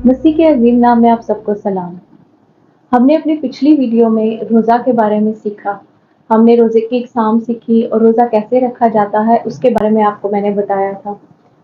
मसीह के अजीम नाम में आप सबको सलाम। हमने अपनी पिछली वीडियो में रोज़ा के बारे में सीखा। हमने रोज़े की इकसाम सीखी और रोज़ा कैसे रखा जाता है उसके बारे में आपको मैंने बताया था।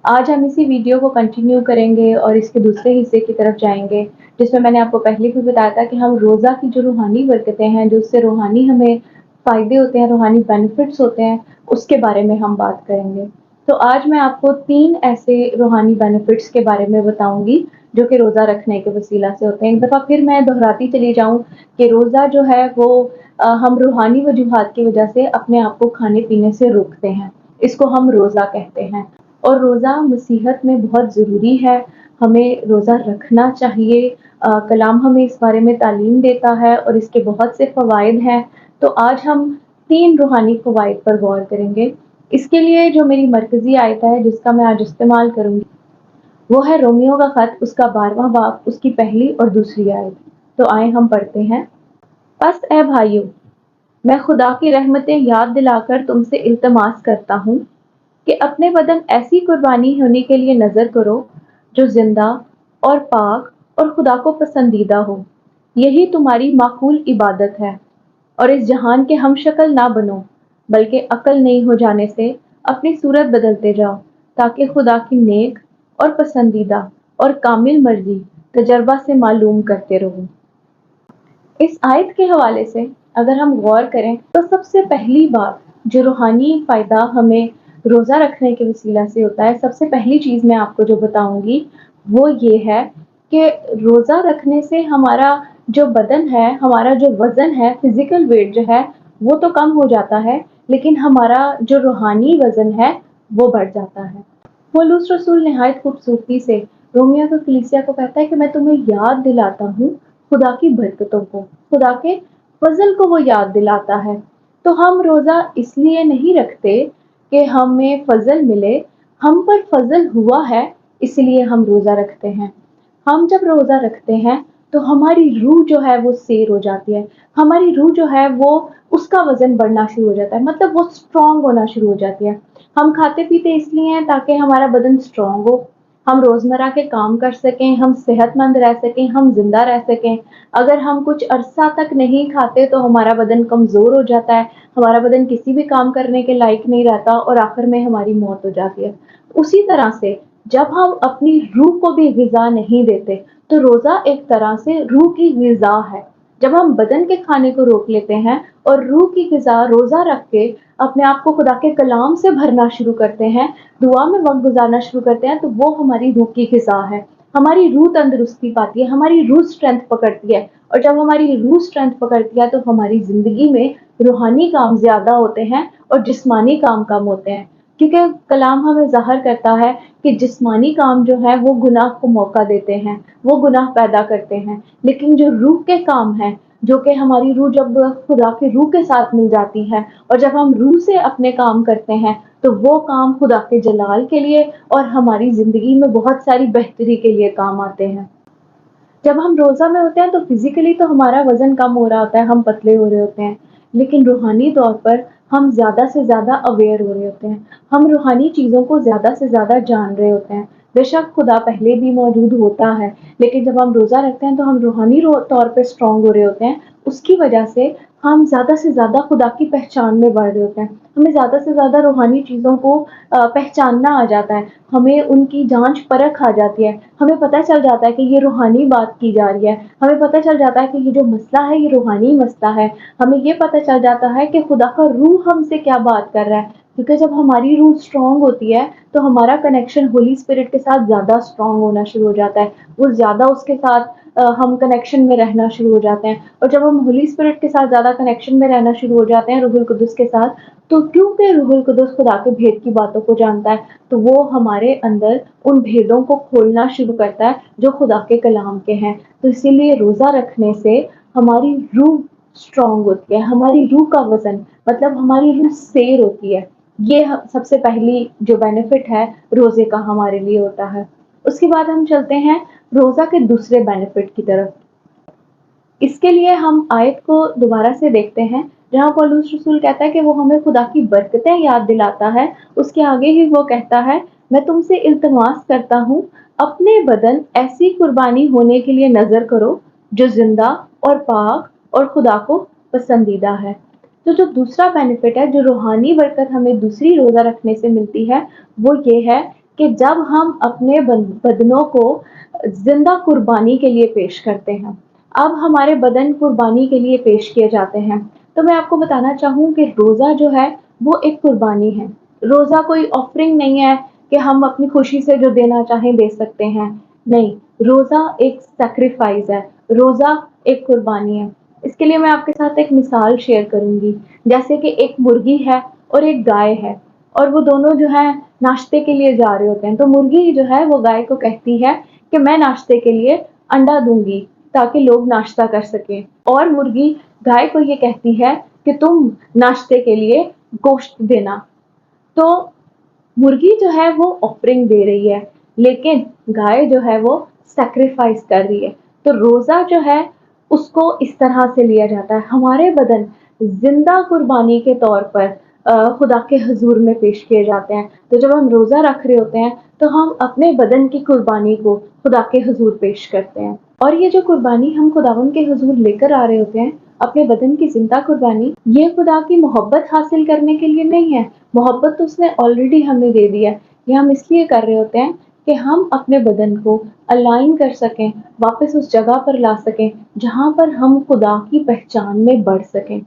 आज हम इसी वीडियो को कंटिन्यू करेंगे और इसके दूसरे हिस्से की तरफ जाएंगे, जिसमें मैंने आपको पहले भी बताया था कि हम रोज़ा की जो रूहानी बरकतें हैं, जो उससे रूहानी हमें फ़ायदे होते हैं, रूहानी बेनिफिट्स होते हैं, उसके बारे में हम बात करेंगे। तो आज मैं आपको 3 ऐसे रूहानी बेनिफिट्स के बारे में बताऊँगी जो कि रोज़ा रखने के वसीला से होते हैं। एक दफ़ा फिर मैं दोहराती चली जाऊँ कि रोज़ा जो है वो हम रूहानी वजूहात की वजह से अपने आप को खाने-पीने से रोकते हैं। इसको हम रोज़ा कहते हैं और रोज़ा मसीहत में बहुत ज़रूरी है। हमें रोज़ा रखना चाहिए। कलाम हमें इस बारे में तालीम देता है और इसके बहुत से फ़वाइद हैं। तो आज हम 3 रूहानी फ़वाइद पर गौर करेंगे। इसके लिए जो मेरी मरकज़ी आयत है जिसका मैं आज इस्तेमाल करूँगी वो है रोमियो का खत, उसका 12वां बाब, उसकी पहली और दूसरी आयत। तो आए हम पढ़ते हैं। बस ए भाइयों, मैं खुदा की रहमतें याद दिलाकर तुमसे इल्तमास करता हूँ कि अपने बदन ऐसी कुर्बानी होने के लिए नजर करो जो जिंदा और पाक और खुदा को पसंदीदा हो। यही तुम्हारी माकूल इबादत है। और इस जहान के हम शक्ल ना बनो, बल्कि अकल नहीं हो जाने से अपनी सूरत बदलते जाओ, ताकि खुदा की नेक और पसंदीदा और कामिल मर्जी तजर्बा से मालूम करते रहो। इस आयत के हवाले से अगर हम गौर करें तो सबसे पहली बात जो रूहानी फ़ायदा हमें रोज़ा रखने के वसीला से होता है, सबसे पहली चीज़ मैं आपको जो बताऊंगी वो ये है कि रोज़ा रखने से हमारा जो बदन है, हमारा जो वज़न है, फिज़िकल वेट जो है वो तो कम हो जाता है, लेकिन हमारा जो रूहानी वज़न है वो बढ़ जाता है। पौलुस रसूल निहायत खूबसूरती से रोमियो को कलीसिया को कहता है कि मैं तुम्हें याद दिलाता हूँ खुदा की बरकतों को, खुदा के फजल को वो याद दिलाता है। तो हम रोज़ा इसलिए नहीं रखते कि हमें फजल मिले, हम पर फजल हुआ है इसलिए हम रोज़ा रखते हैं। हम जब रोज़ा रखते हैं तो हमारी रूह जो है वो सैर हो जाती है, हमारी रूह जो है वो उसका वज़न बढ़ना शुरू हो जाता है, मतलब वो स्ट्रॉन्ग होना शुरू हो जाती है। हम खाते-पीते इसलिए हैं ताकि हमारा बदन स्ट्रॉन्ग हो, हम रोज़मर्रा के काम कर सकें, हम सेहतमंद रह सकें, हम ज़िंदा रह सकें। अगर हम कुछ अरसा तक नहीं खाते तो हमारा बदन कमज़ोर हो जाता है, हमारा बदन किसी भी काम करने के लायक नहीं रहता और आखिर में हमारी मौत हो जाती है। उसी तरह से जब हम अपनी रूह को भी ग़िज़ा नहीं देते, तो रोज़ा एक तरह से रूह की ग़िज़ा है। जब हम बदन के खाने को रोक लेते हैं और रूह की ग़िज़ा रोज़ा रख के अपने आप को खुदा के कलाम से भरना शुरू करते हैं, दुआ में वक़्त गुज़ारना शुरू करते हैं, तो वो हमारी रूह की ग़िज़ा है। हमारी रूह तंदुरुस्ती पाती है, हमारी रूह स्ट्रेंथ पकड़ती है और जब हमारी रूह स्ट्रेंथ पकड़ती है तो हमारी ज़िंदगी में रूहानी काम ज़्यादा होते हैं और जिस्मानी काम कम होते हैं। क्योंकि कलाम हमें ज़ाहिर करता है कि जिस्मानी काम जो है वो गुनाह को मौका देते हैं, वो गुनाह पैदा करते हैं, लेकिन जो रूह के काम हैं, जो कि हमारी रूह जब खुदा की रूह के साथ मिल जाती है और जब हम रूह से अपने काम करते हैं तो वो काम खुदा के जलाल के लिए और हमारी ज़िंदगी में बहुत सारी बेहतरी के लिए काम आते हैं। जब हम रोज़ा में होते हैं तो फिज़िकली तो हमारा वज़न कम हो रहा होता है, हम पतले हो रहे होते हैं, लेकिन रूहानी तौर पर हम ज़्यादा से ज़्यादा अवेयर हो रहे होते हैं। हम रूहानी चीज़ों को ज़्यादा से ज़्यादा जान रहे होते हैं। बेशक खुदा पहले भी मौजूद होता है, लेकिन जब हम रोज़ा रखते हैं तो हम रूहानी तौर पे स्ट्रॉन्ग हो रहे होते हैं। उसकी वजह से हम ज़्यादा से ज़्यादा खुदा की पहचान में बढ़ रहे होते हैं। हमें ज़्यादा से ज़्यादा रूहानी चीज़ों को पहचानना आ जाता है, हमें उनकी जाँच परख आ जाती है, हमें पता चल जाता है कि ये रूहानी बात की जा रही है, हमें पता चल जाता है कि ये जो मसला है ये रूहानी मसला है, हमें ये पता चल जाता है कि खुदा का रूह हमसे क्या बात कर रहा है। क्योंकि जब हमारी रूह स्ट्रॉन्ग होती है तो हमारा कनेक्शन होली स्पिरिट के साथ ज़्यादा स्ट्रॉन्ग होना शुरू हो जाता है, वो ज़्यादा उसके साथ हम कनेक्शन में रहना शुरू हो जाते हैं और जब हम होली स्पिरिट के साथ ज़्यादा कनेक्शन में रहना शुरू हो जाते हैं रूहुल कुदस के साथ, तो क्योंकि रूहुल कुदस खुदा के भेद की बातों को जानता है, तो वो हमारे अंदर उन भेदों को खोलना शुरू करता है जो खुदा के कलाम के हैं। तो इसीलिए रोज़ा रखने से हमारी रूह स्ट्रॉन्ग होती है, हमारी रूह का वज़न मतलब हमारी रूह सैर होती है। ये सबसे पहली जो बेनिफिट है रोज़े का हमारे लिए होता है। उसके बाद हम चलते हैं रोज़ा के दूसरे बेनिफिट की तरफ। इसके लिए हम आयत को दोबारा से देखते हैं जहाँ पौलुस रसूल कहता है कि वो हमें खुदा की बरकतें याद दिलाता है। उसके आगे ही वो कहता है मैं तुमसे इल्तिमास करता हूँ, अपने बदन ऐसी कुर्बानी होने के लिए नजर करो जो जिंदा और पाक और खुदा को पसंदीदा है। तो जो दूसरा बेनिफिट है, जो रूहानी बरकत हमें दूसरी रोजा रखने से मिलती है, वो ये है कि जब हम अपने बदनों को जिंदा कुर्बानी के लिए पेश करते हैं, अब हमारे बदन कुर्बानी के लिए पेश किए जाते हैं। तो मैं आपको बताना चाहूँ कि रोजा जो है वो एक कुर्बानी है। रोजा कोई ऑफरिंग नहीं है कि हम अपनी खुशी से जो देना चाहें दे सकते हैं। नहीं, रोजा एक सैक्रिफाइस है, रोजा एक कुर्बानी है। इसके लिए मैं आपके साथ एक मिसाल शेयर करूंगी। जैसे कि एक मुर्गी है और एक गाय है, और वो दोनों जो है नाश्ते के लिए जा रहे होते हैं। तो मुर्गी जो है वो गाय को कहती है कि मैं नाश्ते के लिए अंडा दूंगी ताकि लोग नाश्ता कर सकें, और मुर्गी गाय को ये कहती है कि तुम नाश्ते के लिए गोश्त देना। तो मुर्गी जो है वो ऑफरिंग दे रही है, लेकिन गाय जो है वो सैक्रिफाइस कर रही है। तो रोजा जो है उसको इस तरह से लिया जाता है, हमारे बदन जिंदा कुर्बानी के तौर पर खुदा के हजूर में पेश किए जाते हैं। तो जब हम रोजा रख रहे होते हैं तो हम अपने बदन की कुर्बानी को खुदा के हजूर पेश करते हैं। और ये जो कुर्बानी हम खुदावन के हजूर लेकर आ रहे होते हैं, अपने बदन की जिंदा कुर्बानी, ये खुदा की मोहब्बत हासिल करने के लिए नहीं है। मोहब्बत तो उसने ऑलरेडी हमें दे दी है। ये हम इसलिए कर रहे होते हैं कि हम अपने बदन को अलाइन कर सकें, वापस उस जगह पर ला सकें जहां पर हम खुदा की पहचान में बढ़ सकें।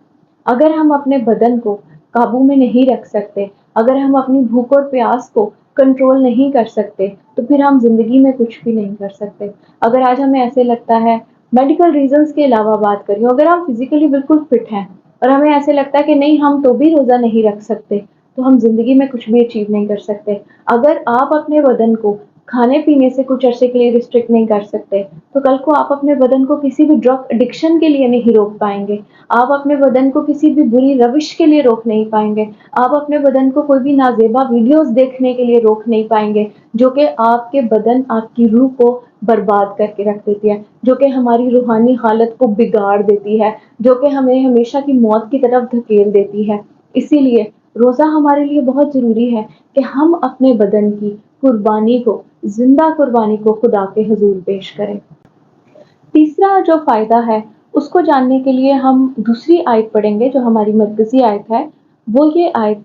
अगर हम अपने बदन को काबू में नहीं रख सकते, अगर हम अपनी भूख और प्यास को कंट्रोल नहीं कर सकते, तो फिर हम जिंदगी में कुछ भी नहीं कर सकते। अगर आज हमें ऐसे लगता है, मेडिकल रीजंस के अलावा बात कर रही हूँ, अगर हम फिजिकली बिल्कुल फिट हैं और हमें ऐसे लगता है कि नहीं हम तो भी रोजा नहीं रख सकते, तो हम जिंदगी में कुछ भी अचीव नहीं कर सकते। अगर आप अपने बदन को खाने पीने से कुछ अरसे के लिए रिस्ट्रिक्ट नहीं कर सकते, तो कल को आप अपने बदन को किसी भी ड्रग एडिक्शन के लिए नहीं रोक पाएंगे। आप अपने बदन को किसी भी बुरी रविश के लिए रोक नहीं पाएंगे। आप अपने बदन को कोई भी नाजेबा वीडियोस देखने के लिए रोक नहीं पाएंगे, जो कि आपके बदन, आपकी रूह को बर्बाद करके रख देती है, जो कि हमारी रूहानी हालत को बिगाड़ देती है, जो कि हमें हमेशा की मौत की तरफ धकेल देती है। इसीलिए रोजा हमारे लिए बहुत जरूरी है कि हम अपने बदन की कुर्बानी को, जिंदा कुर्बानी को खुदा के हजूर पेश करें। तीसरा जो फायदा है उसको जानने के लिए हम दूसरी आयत पढ़ेंगे, जो हमारी मरकजी आयत है। वो ये आयत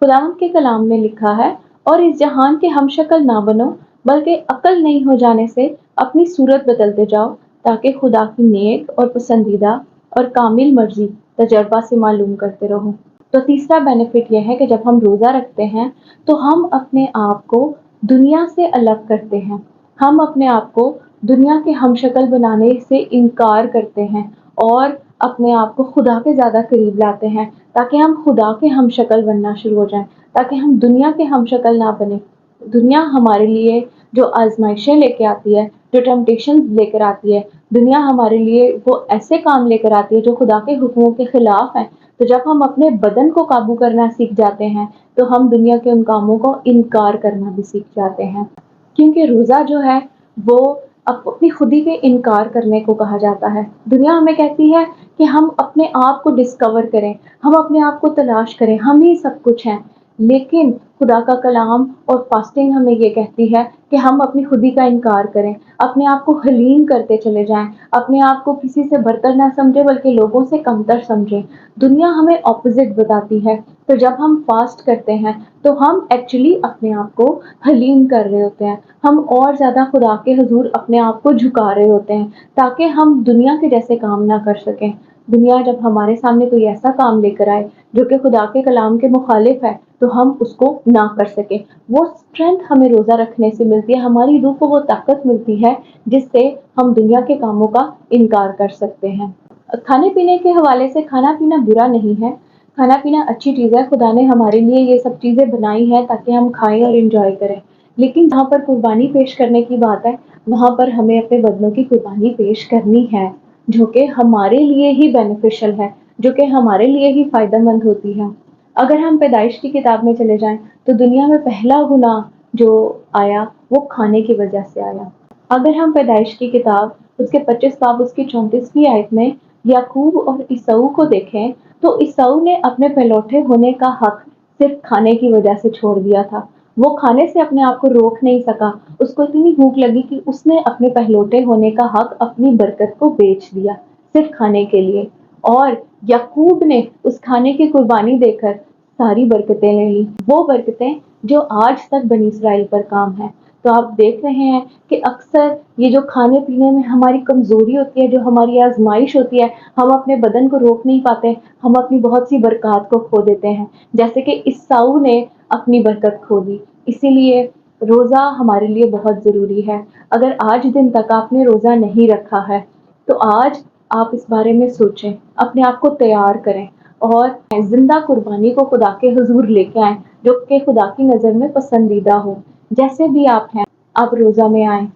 खुदावंद के कलाम में लिखा है, और इस जहान के हम शक्ल ना बनो, बल्कि अकल नहीं हो जाने से अपनी सूरत बदलते जाओ, ताकि खुदा की नेक और पसंदीदा और कामिल मर्जी तजर्बा से मालूम करते रहो। तो तीसरा बेनिफिट यह है कि जब हम रोजा रखते हैं तो हम अपने आप को दुनिया से अलग करते हैं। हम अपने आप को दुनिया के हमशक्ल बनाने से इनकार करते हैं और अपने आप को खुदा के ज़्यादा करीब लाते हैं, ताकि हम खुदा के हमशक्ल बनना शुरू हो जाएं, ताकि हम दुनिया के हमशक्ल ना बने। दुनिया हमारे लिए जो आजमाइशें लेके आती है, जो टेम्पटेशन लेकर आती है, दुनिया हमारे लिए वो ऐसे काम लेकर आती है जो खुदा के हुक्मों के खिलाफ है। तो जब हम अपने बदन को काबू करना सीख जाते हैं, तो हम दुनिया के उन कामों को इनकार करना भी सीख जाते हैं। क्योंकि रोज़ा जो है वो अपनी खुदी के इनकार करने को कहा जाता है। दुनिया हमें कहती है कि हम अपने आप को डिस्कवर करें, हम अपने आप को तलाश करें, हम ही सब कुछ हैं। लेकिन खुदा का कलाम और फास्टिंग हमें ये कहती है कि हम अपनी खुदी का इनकार करें, अपने आप को हलीम करते चले जाएं, अपने आप को किसी से बढ़कर ना समझें बल्कि लोगों से कमतर समझें। दुनिया हमें ऑपोजिट बताती है। तो जब हम फास्ट करते हैं तो हम एक्चुअली अपने आप को हलीम कर रहे होते हैं, हम और ज़्यादा खुदा के हजूर अपने आप को झुका रहे होते हैं, ताकि हम दुनिया के जैसे काम ना कर सकें। दुनिया जब हमारे सामने कोई ऐसा काम लेकर आए जो कि खुदा के कलाम के मुखालिफ है, तो हम उसको ना कर सके। वो स्ट्रेंथ हमें रोज़ा रखने से मिलती है, हमारी रूह को वो ताकत मिलती है जिससे हम दुनिया के कामों का इनकार कर सकते हैं। खाने पीने के हवाले से खाना पीना बुरा नहीं है, खाना पीना अच्छी चीज़ है। खुदा ने हमारे लिए ये सब चीज़ें बनाई हैं ताकि हम खाएं और इंजॉय करें। लेकिन जहाँ पर कुर्बानी पेश करने की बात है, वहाँ पर हमें अपने बदनों की कुर्बानी पेश करनी है, जो कि हमारे लिए ही बेनिफिशियल है, जो कि हमारे लिए ही फायदेमंद होती है। अगर हम पैदाइश की किताब में चले जाएं, तो दुनिया में पहला गुनाह जो आया वो खाने की वजह से आया। अगर हम पैदाइश की किताब उसके 25 बाब उसकी 34वीं आयत में याकूब और ईसाऊ को देखें, तो ईसाऊ ने अपने पहलौठे होने का हक सिर्फ खाने की वजह से छोड़ दिया था। वो खाने से अपने आप को रोक नहीं सका, उसको इतनी भूख लगी कि उसने अपने पहलौठे होने का हक अपनी बरकत को बेच दिया सिर्फ खाने के लिए। और याकूब ने उस खाने की कुर्बानी देकर सारी बरकतें ले ली, वो बरकतें जो आज तक बनी इसराइल पर काम है। तो आप देख रहे हैं कि अक्सर ये जो खाने पीने में हमारी कमजोरी होती है, जो हमारी आजमाइश होती है, हम अपने बदन को रोक नहीं पाते, हम अपनी बहुत सी बरकत को खो देते हैं, जैसे कि ईसाऊ ने अपनी बरकत खो दी। इसीलिए रोज़ा हमारे लिए बहुत ज़रूरी है। अगर आज दिन तक आपने रोज़ा नहीं रखा है तो आज आप इस बारे में सोचें, अपने आप को तैयार करें और जिंदा कुर्बानी को खुदा के हुजूर लेके आएं, जो कि खुदा की नज़र में पसंदीदा हो। जैसे भी आप हैं, आप रोज़ा में आएं,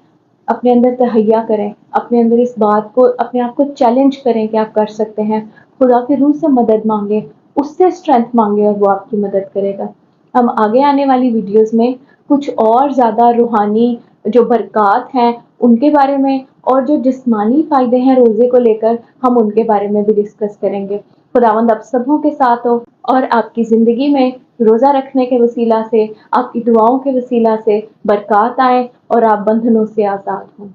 अपने अंदर तहैया करें, अपने अंदर इस बात को, अपने आप को चैलेंज करें कि आप कर सकते हैं। खुदा की रूह से मदद मांगे, उससे स्ट्रेंथ मांगे और वो आपकी मदद करेगा। हम आगे आने वाली वीडियोस में कुछ और ज़्यादा रूहानी जो बरक़ात हैं उनके बारे में, और जो जिस्मानी फ़ायदे हैं रोज़े को लेकर, हम उनके बारे में भी डिस्कस करेंगे। खुदावंद आप सबों के साथ हो और आपकी ज़िंदगी में रोज़ा रखने के वसीला से, आपकी दुआओं के वसीला से बरक़ात आए और आप बंधनों से आज़ाद हों।